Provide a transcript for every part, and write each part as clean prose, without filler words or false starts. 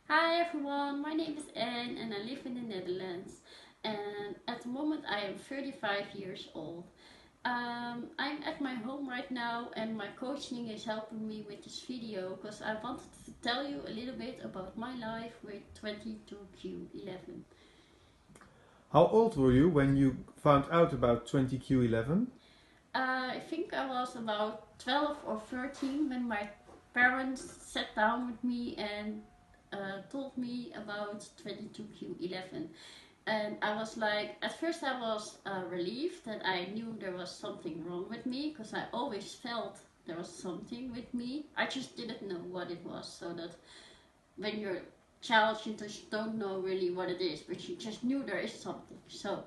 Hi everyone, my name is Anne and I live in the Netherlands. And at the moment I am 35 years old. I'm at my home right now and my coaching is helping me with this video because I wanted to tell you a little bit about my life with 22q11. How old were you when you found out about 20Q11? I think I was about 12 or 13 when my parents sat down with me and told me about 22q11. And I was like, at first I was relieved that I knew there was something wrong with me because I always felt there was something with me. I just didn't know what it was. So that when you're a child, you just don't know really what it is, but you just knew there is something. So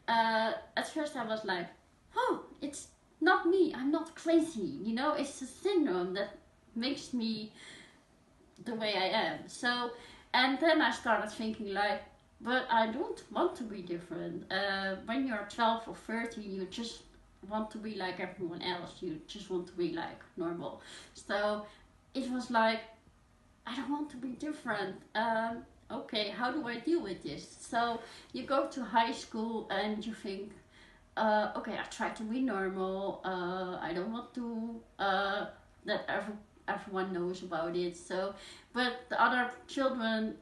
at first I was like, oh, it's not me. I'm not crazy. You know, it's a syndrome that makes me the way I am. So, and then I started thinking like, but I don't want to be different. When you're 12 or 13, you just want to be like everyone else. You just want to be like normal. So it was like, I don't want to be different. Okay, how do I deal with this? So you go to high school and you think, okay, I try to be normal. I don't want to that everyone knows about it. So, but the other children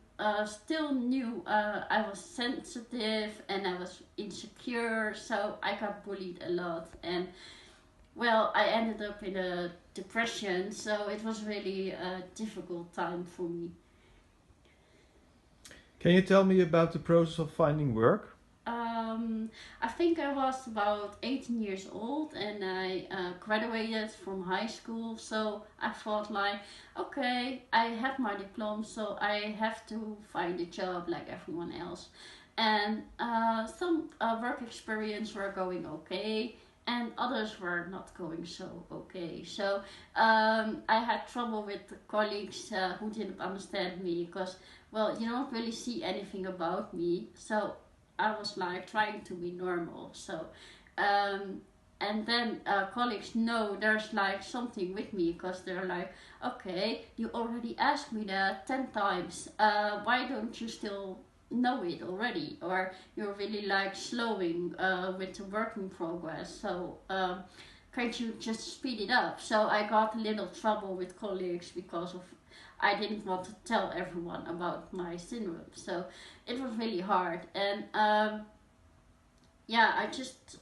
still knew I was sensitive and I was insecure. So I got bullied a lot, and well, I ended up in a depression. So it was really a difficult time for me. Can you tell me about the process of finding work? Um, I think I was about 18 years old and I graduated from high school. So I thought like, okay, I have my diploma, so I have to find a job like everyone else. And some work experience were going okay, and others were not going so okay. So I had trouble with the colleagues who didn't understand me because, well, you don't really see anything about me. So I was like trying to be normal. So, um, and then colleagues know there's like something with me because they're like, okay, you already asked me that 10 times. Why don't you still know it already? Or you're really like slowing with the work in progress. So, can't you just speed it up? So I got a little trouble with colleagues because of I didn't want to tell everyone about my syndrome. So it was really hard. And yeah, I just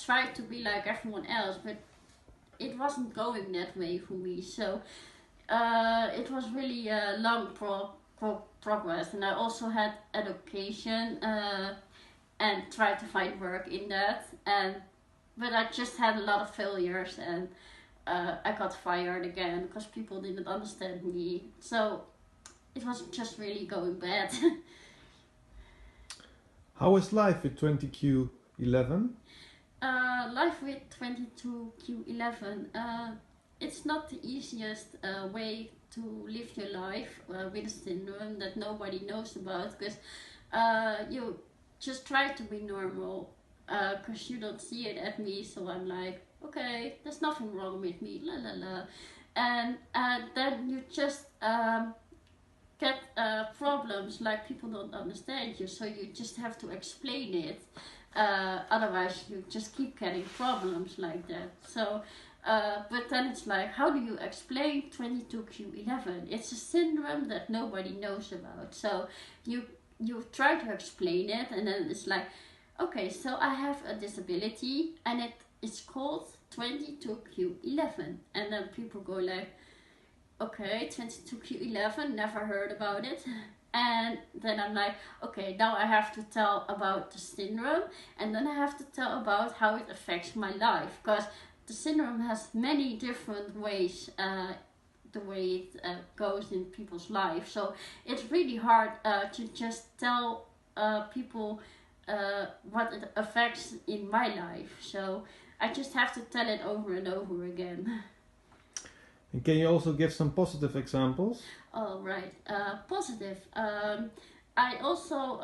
tried to be like everyone else, but it wasn't going that way for me. So it was really a long progress. And I also had education and tried to find work in that. And but I just had a lot of failures and I got fired again because people didn't understand me. So it was just really going bad. How is life with 20Q11? Life with 22q11. It's not the easiest way to live your life with a syndrome that nobody knows about because you just try to be normal because you don't see it at me. So I'm like, okay, there's nothing wrong with me, la la la. And then you just get problems like people don't understand you, so you just have to explain it. Otherwise, you just keep getting problems like that. So, but then it's like, how do you explain 22q11? It's a syndrome that nobody knows about. So you try to explain it, and then it's like, okay, so I have a disability, and it is called 22q11, and then people go like, okay, 22q11, never heard about it. And then I'm like, okay, now I have to tell about the syndrome, and then I have to tell about how it affects my life, because the syndrome has many different ways, the way it goes in people's life. So it's really hard to just tell people what it affects in my life. So I just have to tell it over and over again. And can you also give some positive examples? All right, positive. I also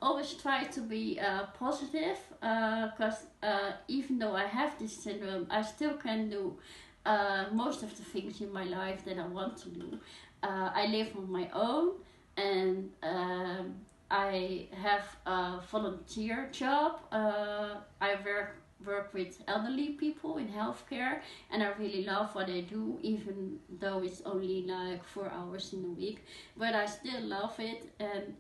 always try to be positive because even though I have this syndrome, I still can do most of the things in my life that I want to do. I live on my own. and I have a volunteer job. I work with elderly people in healthcare, and I really love what I do, even though it's only like 4 hours in a week. But I still love it, and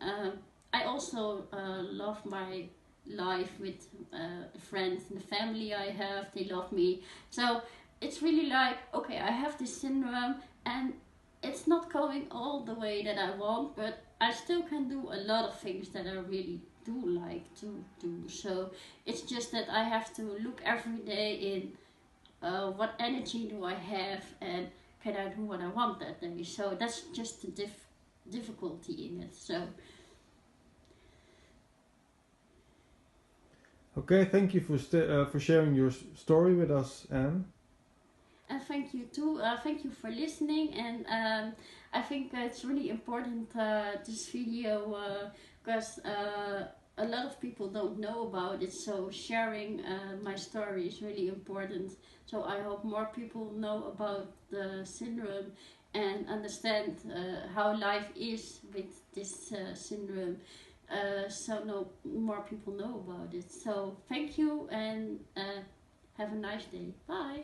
I also love my life with the friends and the family I have. They love me, so it's really like, okay, I have this syndrome, and it's not going all the way that I want, but I still can do a lot of things that I really do like to do. So it's just that I have to look every day in what energy do I have, and can I do what I want that day. So that's just the difficulty in it. So Okay, thank you for sharing your story with us, Anne. and thank you too. Thank you for listening, and I think it's really important, this video, because a lot of people don't know about it. So sharing my story is really important. So I hope more people know about the syndrome and understand how life is with this syndrome. So no more people know about it. So thank you, and have a nice day. Bye.